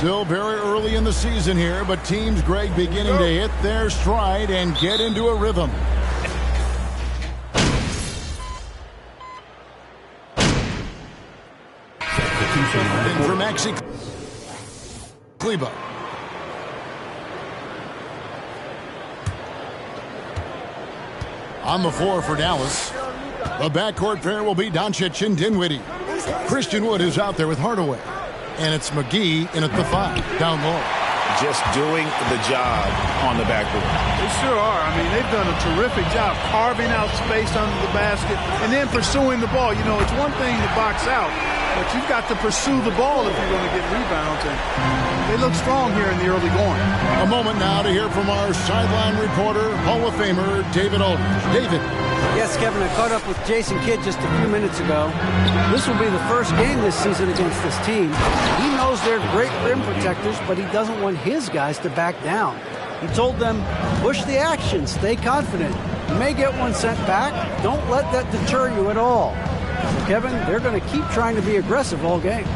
Still very early in the season here, but teams, Greg, beginning to hit their stride and get into a rhythm. In for Maxi Kleber. On the floor for Dallas. The backcourt pair will be Doncic and Dinwiddie. Christian Wood is out there with Hardaway. And it's McGee in at the 5, down low. Just doing the job on the backboard. They sure are. I mean, they've done a terrific job carving out space under the basket and then pursuing the ball. You know, it's one thing to box out, but you've got to pursue the ball if you're going to get rebounds. And they look strong here in the early going. A moment now to hear from our sideline reporter, Hall of Famer David Aldridge. David. Yes, Kevin, I caught up with Jason Kidd just a few minutes ago. This will be the first game this season against this team. He knows they're great rim protectors, but he doesn't want his guys to back down. He told them, push the action, stay confident. You may get one sent back. Don't let that deter you at all. So, Kevin, they're going to keep trying to be aggressive all game.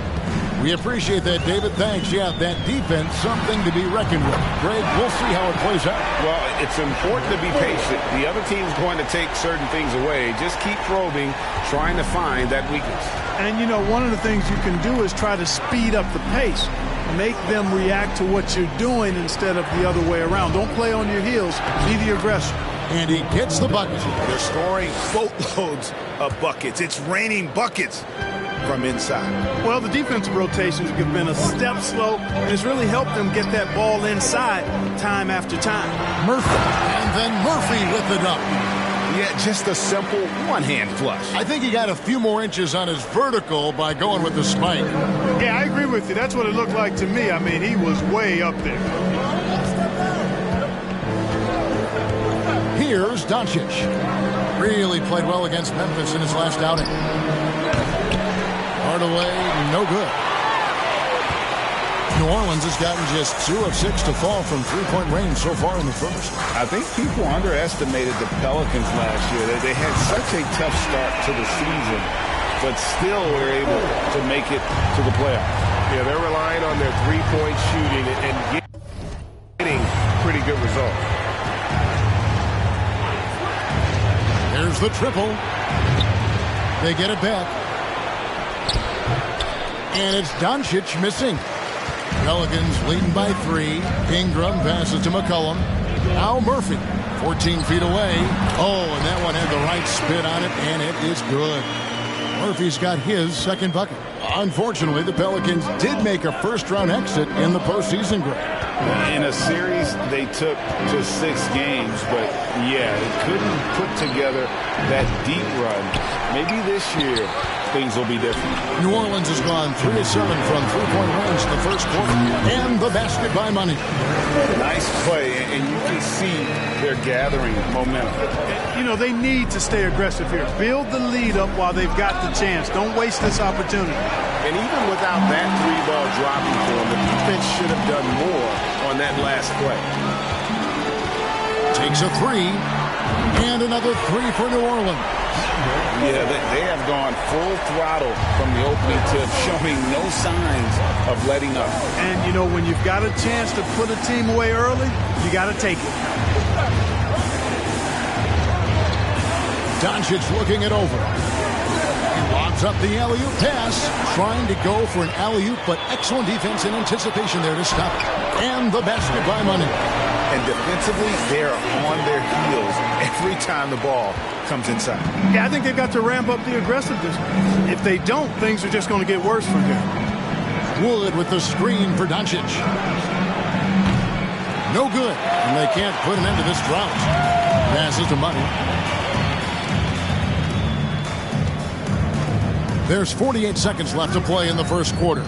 We appreciate that, David. Thanks. Yeah, that defense, something to be reckoned with. Greg, we'll see how it plays out. Well, it's important to be patient. The other team's going to take certain things away. Just keep probing, trying to find that weakness. And, you know, one of the things you can do is try to speed up the pace. Make them react to what you're doing instead of the other way around. Don't play on your heels. Be the aggressor. And he gets the bucket. They're scoring boatloads of buckets. It's raining buckets from inside. Well, the defensive rotations have been a step slow, and it's really helped them get that ball inside time after time. Murphy, and then Murphy with the dunk. Yeah, just a simple one-hand flush. I think he got a few more inches on his vertical by going with the spike. Yeah, I agree with you. That's what it looked like to me. I mean, he was way up there. Here's Doncic. Really played well against Memphis in his last outing. Hardaway, no good. New Orleans has gotten just 2 of 6 to fall from three-point range so far in the first. I think people underestimated the Pelicans last year. They had such a tough start to the season, but still were able to make it to the playoffs. Yeah, they're relying on their three-point shooting and getting pretty good results. There's the triple. They get it back. And it's Doncic missing. Pelicans leading by 3. Ingram passes to McCollum. Al Murphy, 14 feet away. Oh, and that one had the right spin on it, and it is good. Murphy's got his second bucket. Unfortunately, the Pelicans did make a first-round exit in the postseason, Greg. In a series, they took to 6 games, but yeah, they couldn't put together that deep run. Maybe this year, things will be different. New Orleans has gone 3 of 7 from three-point range in the first quarter. And the basket by Money. Nice play, and you can see they're gathering momentum. You know, they need to stay aggressive here. Build the lead up while they've got the chance. Don't waste this opportunity. And even without that 3-ball dropping for them, the defense should have done more on that last play. Takes a 3. And another 3 for New Orleans. Yeah, they have gone full throttle from the opening tip, showing no signs of letting up. And, you know, when you've got a chance to put a team away early, you got to take it. Doncic looking it over. He lobs up the alley-oop pass, trying to go for an alley-oop, but excellent defense and anticipation there to stop it. And the basket by Money. And defensively, they're on their heels every time the ball comes inside. Yeah, I think they've got to ramp up the aggressiveness. If they don't, things are just going to get worse from here. Wood with the screen for Doncic. No good, and they can't put an end to this drought. Passes to Money. There's 48 seconds left to play in the first quarter.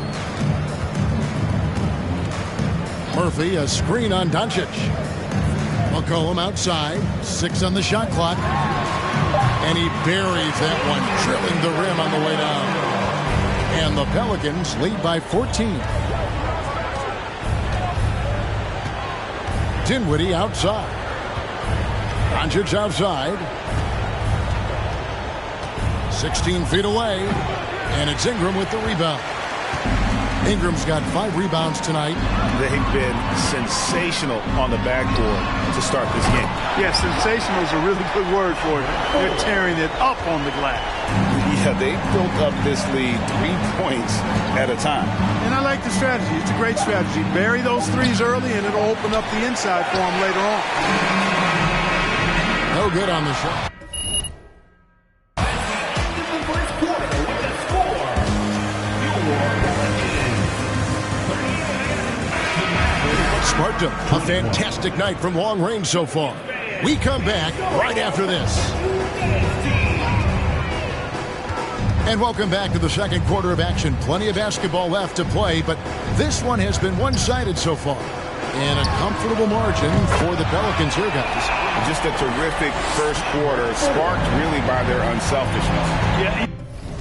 Murphy, a screen on Doncic. McCollum outside. 6 on the shot clock. And he buries that one, drilling the rim on the way down. And the Pelicans lead by 14. Dinwiddie outside. Doncic outside. 16 feet away. And it's Ingram with the rebound. Ingram's got 5 rebounds tonight. They've been sensational on the backboard to start this game. Yeah, sensational is a really good word for it. They're tearing it up on the glass. Yeah, they built up this lead 3 points at a time. And I like the strategy. It's a great strategy. Bury those threes early, and it'll open up the inside for them later on. No good on the shot. Sparta, a fantastic night from long range so far. We come back right after this. And welcome back to the second quarter of action. Plenty of basketball left to play, but this one has been one-sided so far. And a comfortable margin for the Pelicans here, guys. Just a terrific first quarter, sparked really by their unselfishness. Yeah,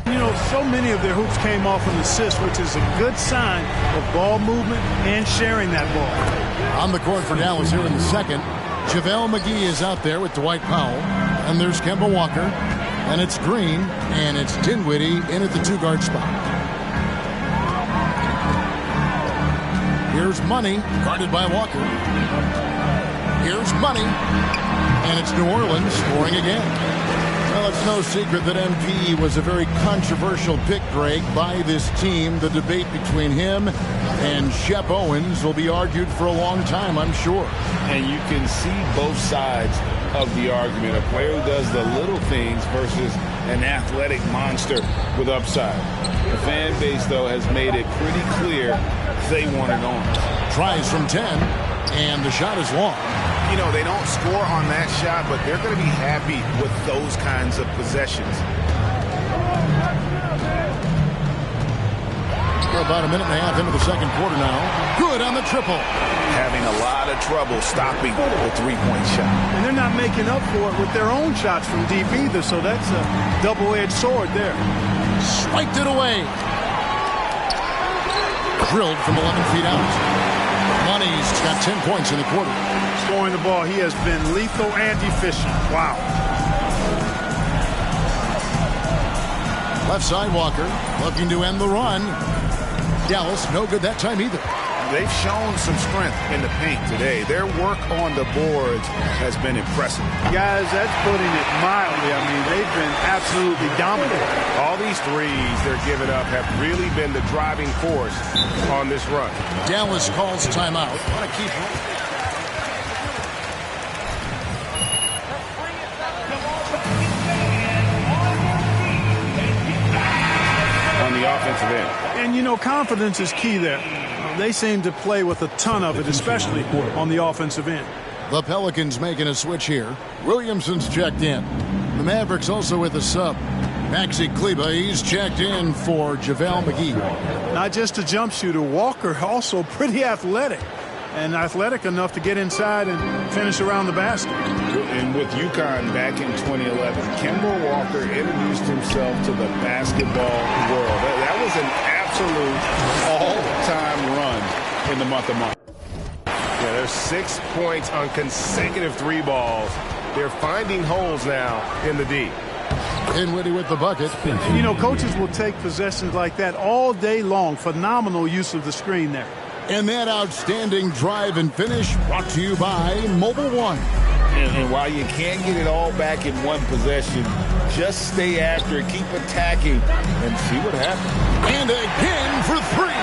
you know, so many of their hoops came off an assist, which is a good sign of ball movement and sharing that ball. On the court for Dallas here in the second, JaVale McGee is out there with Dwight Powell. And there's Kemba Walker. And it's Green. And it's Dinwiddie in at the 2-guard spot. Here's Money, guarded by Walker. Here's Money. And it's New Orleans scoring again. Well, it's no secret that MP was a very controversial pick, Greg, by this team. The debate between him and Shep Owens will be argued for a long time, I'm sure. And you can see both sides of the argument. A player who does the little things versus an athletic monster with upside. The fan base, though, has made it pretty clear they want it on. Tries from 10, and the shot is long. You know, they don't score on that shot, but they're going to be happy with those kinds of possessions. We're about a minute and a half into the second quarter now. Good on the triple. Having a lot of trouble stopping the three-point shot. And they're not making up for it with their own shots from deep either, so that's a double-edged sword there. Swiped it away. Drilled from 11 feet out. Money's got 10 points in the quarter. Scoring the ball, he has been lethal and efficient. Wow. Left side Walker looking to end the run. Dallas no good that time either. They've shown some strength in the paint today. Their work on the boards has been impressive. Guys, that's putting it mildly. I mean, they've been absolutely dominant. All these threes they're giving up have really been the driving force on this run. Dallas calls timeout. Want to keep on the offensive end. And, you know, confidence is key there. They seem to play with a ton of it, especially on the offensive end. The Pelicans making a switch here. Williamson's checked in. The Mavericks also with a sub. Maxi Kleber, he's checked in for JaVale McGee. Not just a jump shooter, Walker also pretty athletic. And athletic enough to get inside and finish around the basket. And with UConn back in 2011, Kemba Walker introduced himself to the basketball world. That was an absolute all-time run in the month of March. Yeah, there's 6 points on consecutive three balls. They're finding holes now in the D. Dinwiddie with the bucket. You know, coaches will take possessions like that all day long. Phenomenal use of the screen there. And that outstanding drive and finish brought to you by Mobile One. And while you can't get it all back in one possession, just stay after it, keep attacking, and see what happens. And again for 3.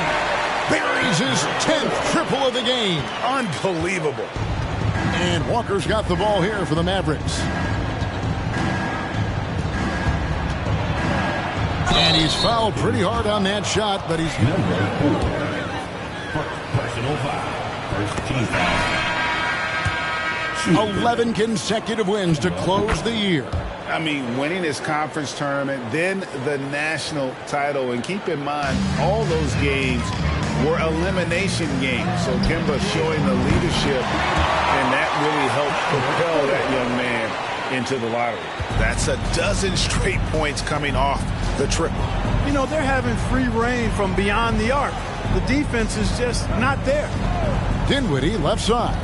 Buries his 10th triple of the game. Unbelievable. And Walker's got the ball here for the Mavericks. And he's fouled pretty hard on that shot, but he's... Personal foul. First team foul. 11 consecutive wins to close the year. I mean, winning this conference tournament, then the national title. And keep in mind, all those games were elimination games. So Kemba showing the leadership, and that really helped propel that young man into the lottery. That's a dozen straight points coming off the triple. You know, they're having free reign from beyond the arc. The defense is just not there. Dinwiddie left side.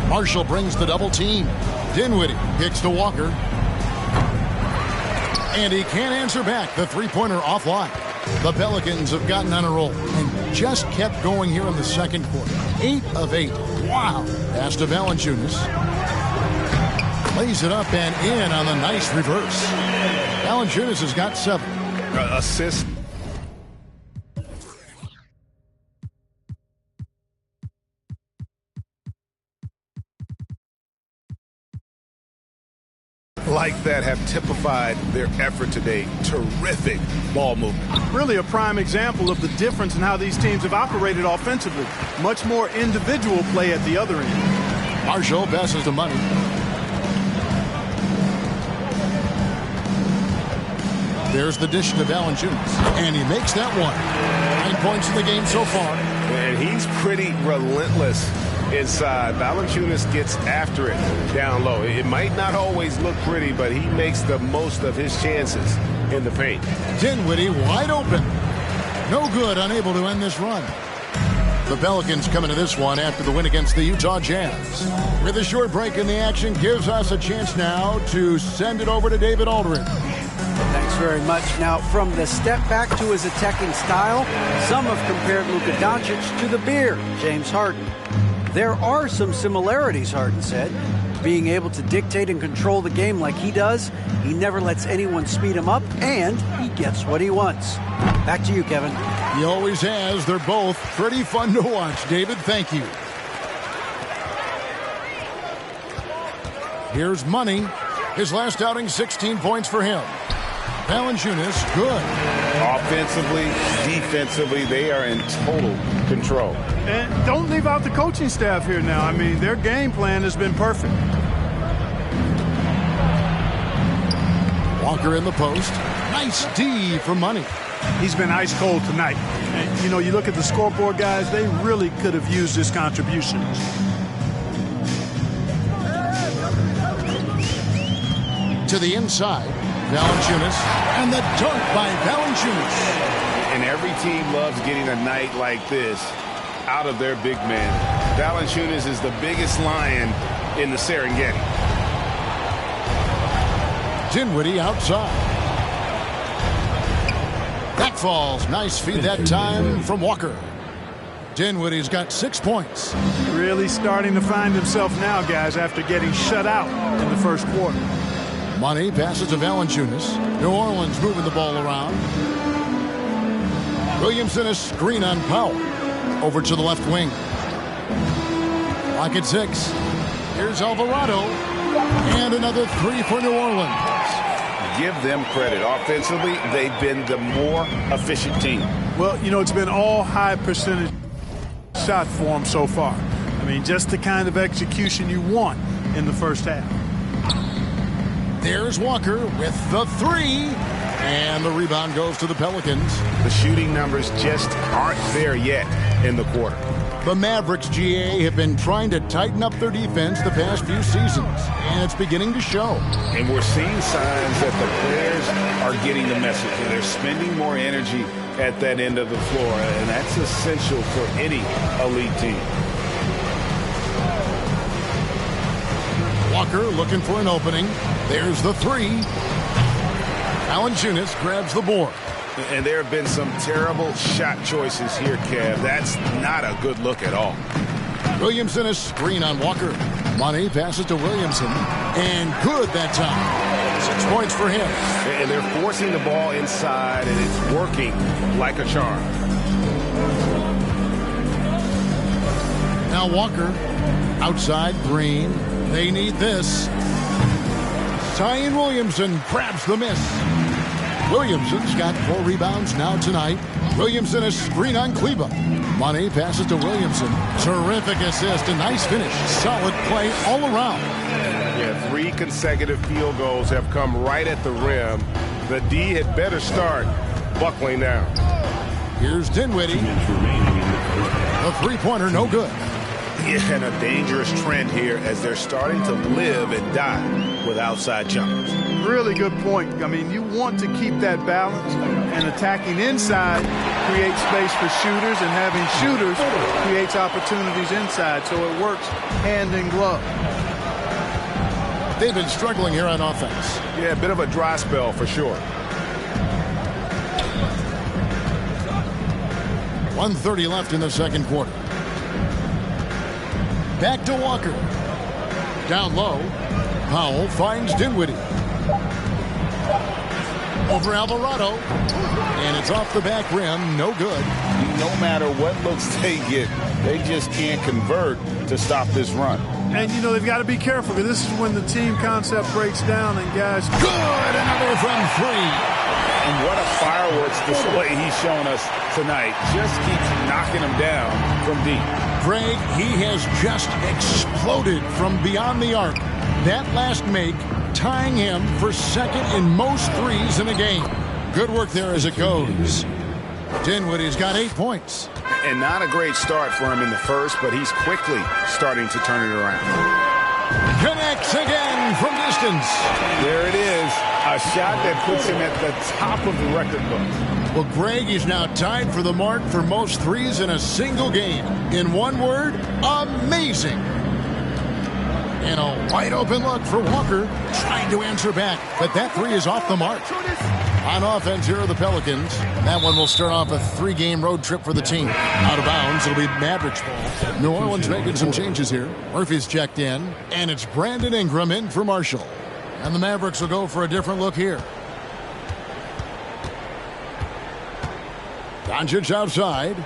Marshall brings the double team. Dinwiddie kicks to Walker. And he can't answer back. The three-pointer offline. The Pelicans have gotten on a roll and just kept going here in the second quarter. 8 of 8. Wow. Pass to Valanciunas. Lays it up and in on the nice reverse. Valanciunas has got 7. Assist. Like that have typified their effort today. Terrific ball movement. Really a prime example of the difference in how these teams have operated offensively. Much more individual play at the other end. Marshall passes to Money. There's the dish to Valanciunas, and he makes that one. 9 points in the game so far. And he's pretty relentless inside. Valanciunas gets after it down low. It might not always look pretty, but he makes the most of his chances in the paint. Dinwiddie wide open. No good, unable to end this run. The Pelicans coming to this one after the win against the Utah Jazz. With a short break in the action, gives us a chance now to send it over to David Aldridge. Thanks very much. Now, from the step back to his attacking style, some have compared Luka Doncic to the bear, James Harden. There are some similarities, Harden said. Being able to dictate and control the game like he does, he never lets anyone speed him up, and he gets what he wants. Back to you, Kevin. He always has. They're both pretty fun to watch. David, thank you. Here's Money. His last outing, 16 points for him. Valanciunas, good. Offensively, defensively, they are in total control. And don't leave out the coaching staff here now. I mean, their game plan has been perfect. Walker in the post. Nice D for Money. He's been ice cold tonight. And, you know, you look at the scoreboard, guys, they really could have used his contribution. To the inside, Valanciunas, and the dunk by Valanciunas. And every team loves getting a night like this out of their big man. Valanciunas is the biggest lion in the Serengeti. Dinwiddie outside. That falls. Nice feed that time from Walker. Dinwiddie's got 6 points. Really starting to find himself now, guys, after getting shut out in the first quarter. Money passes to Valanciunas. New Orleans moving the ball around. Williamson a screen on Powell. Over to the left wing. Clock at 6. Here's Alvarado. And another 3 for New Orleans. Give them credit. Offensively, they've been the more efficient team. Well, you know, it's been all high percentage shot for them so far. I mean, just the kind of execution you want in the first half. There's Walker with the 3. And the rebound goes to the Pelicans. The shooting numbers just aren't there yet in the quarter. The Mavericks, GA, have been trying to tighten up their defense the past few seasons, and it's beginning to show. And we're seeing signs that the players are getting the message, and they're spending more energy at that end of the floor, and that's essential for any elite team. Walker looking for an opening. There's the 3. Valanciunas grabs the board. And there have been some terrible shot choices here, Kev. That's not a good look at all. Williamson a screen on Walker. Money passes to Williamson. And good that time. 6 points for him. And they're forcing the ball inside, and it's working like a charm. Now Walker outside Green. They need this. Zion Williamson grabs the miss. Williamson's got 4 rebounds now tonight. Williamson a screen on Kleba. Money passes to Williamson. Terrific assist. A nice finish. Solid play all around. Yeah, 3 consecutive field goals have come right at the rim. The D had better start buckling down. Here's Dinwiddie. A 3-pointer, no good. Yeah, and a dangerous trend here as they're starting to live and die with outside jumpers. Really good point. I mean, you want to keep that balance, and attacking inside creates space for shooters, and having shooters creates opportunities inside, so it works hand in glove. They've been struggling here on offense. Yeah, a bit of a dry spell for sure. 1:30 left in the second quarter. Back to Walker. Down low. Powell finds Dinwiddie. Over Alvarado. And it's off the back rim. No good. No matter what looks they get, they just can't convert to stop this run. And, you know, they've got to be careful because this is when the team concept breaks down and guys. Good. Another from 3. And what a fireworks display he's shown us tonight. Just keeps knocking them down from deep. Greg, he has just exploded from beyond the arc. That last make tying him for second in most threes in a game. Good work there as it goes. Dinwiddie's got 8 points. And not a great start for him in the first, but he's quickly starting to turn it around. Connects again from distance. There it is. A shot that puts him at the top of the record book. Well, Greg is now tied for the mark for most threes in a single game. In one word, amazing. And a wide open look for Walker, trying to answer back, but that three is off the mark. On offense, here are the Pelicans. That one will start off a 3-game road trip for the team. Out of bounds, it'll be Mavericks ball. New Orleans making some changes here. Murphy's checked in, and it's Brandon Ingram in for Marshall. And the Mavericks will go for a different look here. Doncic outside.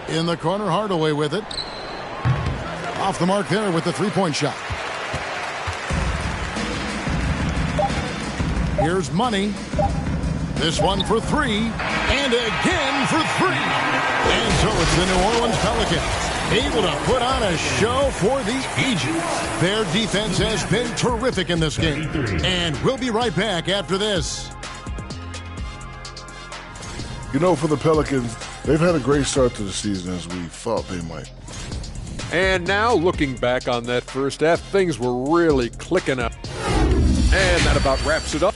In the corner, Hardaway with it. Off the mark there with the three-point shot. Here's Money. This one for 3. And again for 3. And so it's the New Orleans Pelicans able to put on a show for the ages. Their defense has been terrific in this game. And we'll be right back after this. You know, for the Pelicans, they've had a great start to the season as we thought they might. And now, looking back on that first half, things were really clicking up. And that about wraps it up.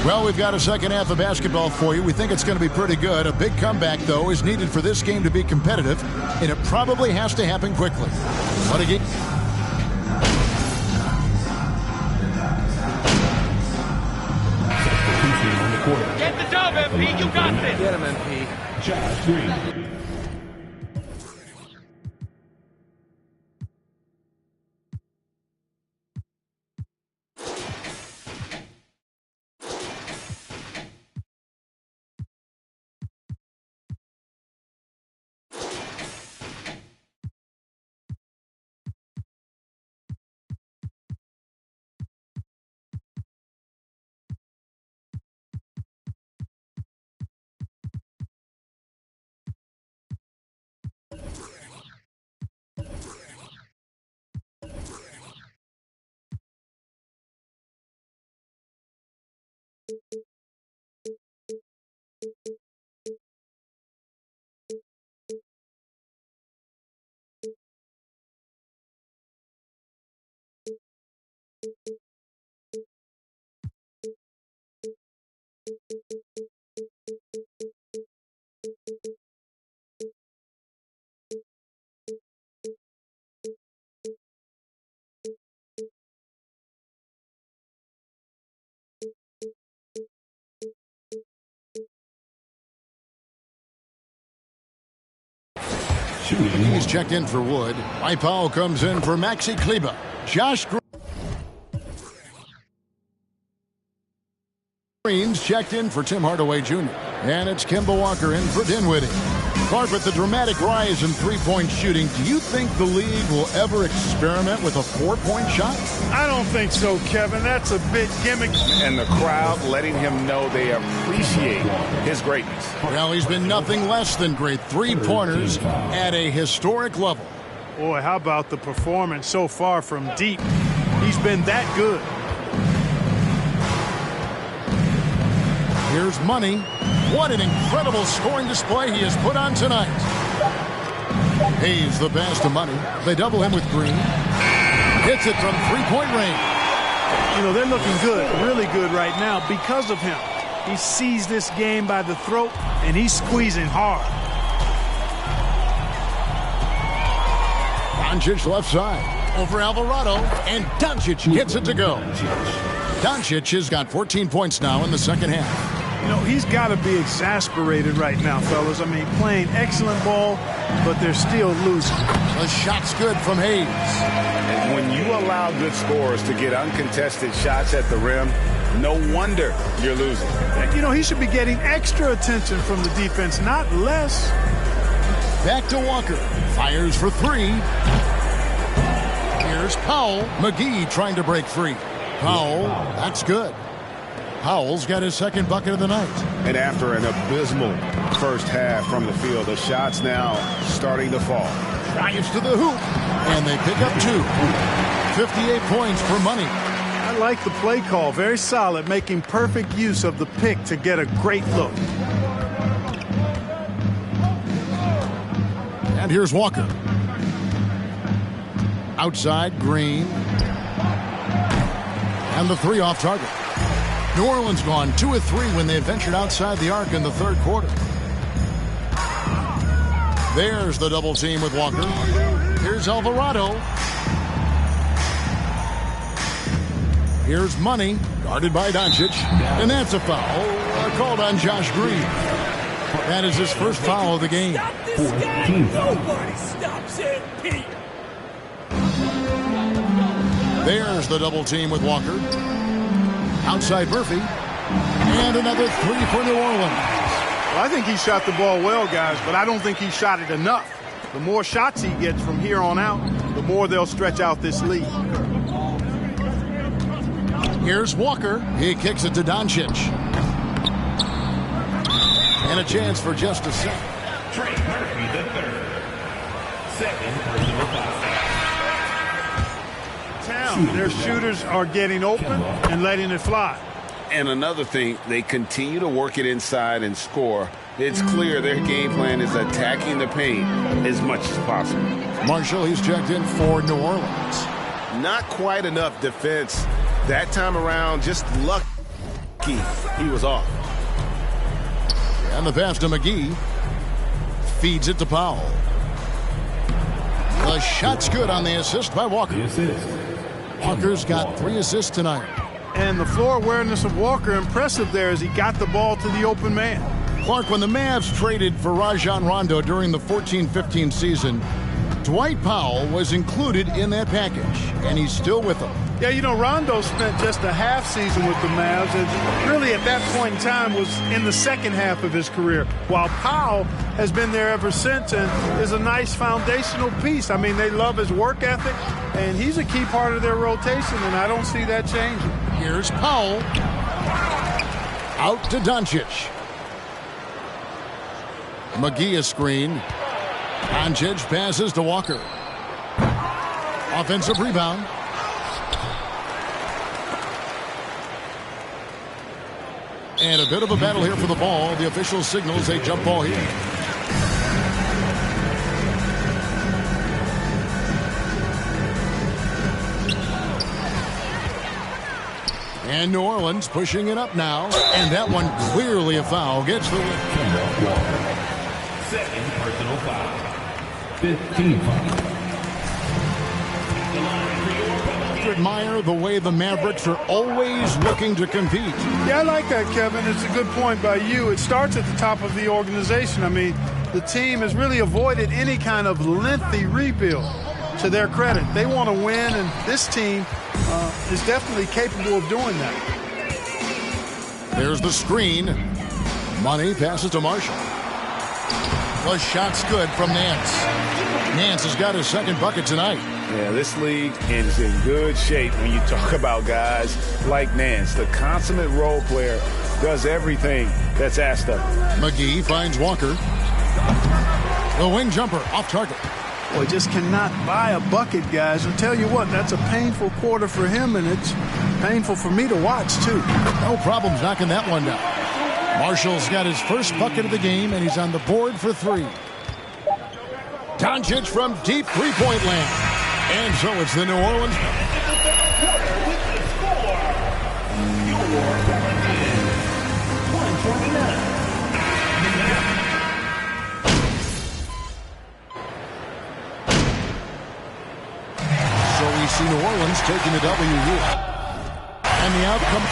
Well, we've got a second half of basketball for you. We think it's going to be pretty good. A big comeback, though, is needed for this game to be competitive, and it probably has to happen quickly. What a game. Get the job, MP. You got this. Get him, MP. Josh Green. He's checked in for Wood. Mike Powell comes in for Maxi Kleber. Josh Green's checked in for Tim Hardaway Jr. And it's Kemba Walker in for Dinwiddie. Clark, with the dramatic rise in three-point shooting, do you think the league will ever experiment with a four-point shot? I don't think so, Kevin. That's a bit gimmick. And the crowd letting him know they appreciate his greatness. Well, he's been nothing less than great. 3-pointers at a historic level. Boy, how about the performance so far from deep? He's been that good. Here's Money. What an incredible scoring display he has put on tonight. Hayes the pass to Money. They double him with Green. Hits it from three-point range. You know, they're looking good, really good right now because of him. He seized this game by the throat, and he's squeezing hard. Doncic left side. Over Alvarado. And Doncic gets it to go. Doncic has got 14 points now in the second half. You know, he's got to be exasperated right now, fellas. I mean, playing excellent ball, but they're still losing. The shot's good from Hayes. And when you allow good scorers to get uncontested shots at the rim, no wonder you're losing. And, you know, he should be getting extra attention from the defense, not less. Back to Walker. Fires for three. Here's Powell. McGee trying to break free. Powell, that's good. Powell's got his second bucket of the night. And after an abysmal first half from the field, the shots now starting to fall. Drives to the hoop. And they pick up two. 58 points for Money. I like the play call. Very solid, making perfect use of the pick to get a great look. And here's Walker. Outside, Green. And the three off target. New Orleans gone 2 of 3 when they ventured outside the arc in the third quarter. There's the double team with Walker. Here's Alvarado. Here's Money, guarded by Doncic. And that's a foul called on Josh Green. That is his first foul of the game. Nobody stops it, Pete. There's the double team with Walker. Outside Murphy. And another three for New Orleans. Well, I think he shot the ball well, guys, but I don't think he shot it enough. The more shots he gets from here on out, the more they'll stretch out this lead. Here's Walker. He kicks it to Doncic. And a chance for just a second. Trey Murphy, the third. Second personal foul. Their shooters are getting open and letting it fly. And another thing, they continue to work it inside and score. It's clear their game plan is attacking the paint as much as possible. Marshall, he's checked in for New Orleans. Not quite enough defense that time around. Just lucky he was off. And the pass to McGee. Feeds it to Powell. The shot's good on the assist by Walker. Walker's got 3 assists tonight. And the floor awareness of Walker impressive there as he got the ball to the open man. Clark, when the Mavs traded for Rajon Rondo during the 14-15 season, Dwight Powell was included in that package, and he's still with them. Yeah, you know, Rondo spent just a half season with the Mavs, and really at that point in time was in the second half of his career, while Powell has been there ever since and is a nice foundational piece. I mean, they love his work ethic, and he's a key part of their rotation, and I don't see that changing. Here's Powell. Out to Doncic. McGee a screen. Doncic passes to Walker. Offensive rebound. And a bit of a battle here for the ball. The official signals a jump ball here. And New Orleans pushing it up now. And that one clearly a foul. Gets the win. Second personal foul. 15 foul. Admire the way the Mavericks are always looking to compete. Yeah, I like that, Kevin. It's a good point by you. It starts at the top of the organization. I mean, the team has really avoided any kind of lengthy rebuild. To their credit, they want to win, and this team is definitely capable of doing that. There's the screen. Money passes to Marshall. The shot's good from Nance. Nance has got his second bucket tonight. Yeah, this league is in good shape when you talk about guys like Nance. The consummate role player does everything that's asked of him. McGee finds Walker. The wing jumper off target. Boy, just cannot buy a bucket, guys. I'll tell you what, that's a painful quarter for him, and it's painful for me to watch, too. No problems knocking that one down. Marshall's got his first bucket of the game, and he's on the board for 3. Doncic from deep three-point land. And so it's the New Orleans. see New Orleans taking the W here. And the outcome.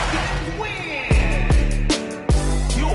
Win! Your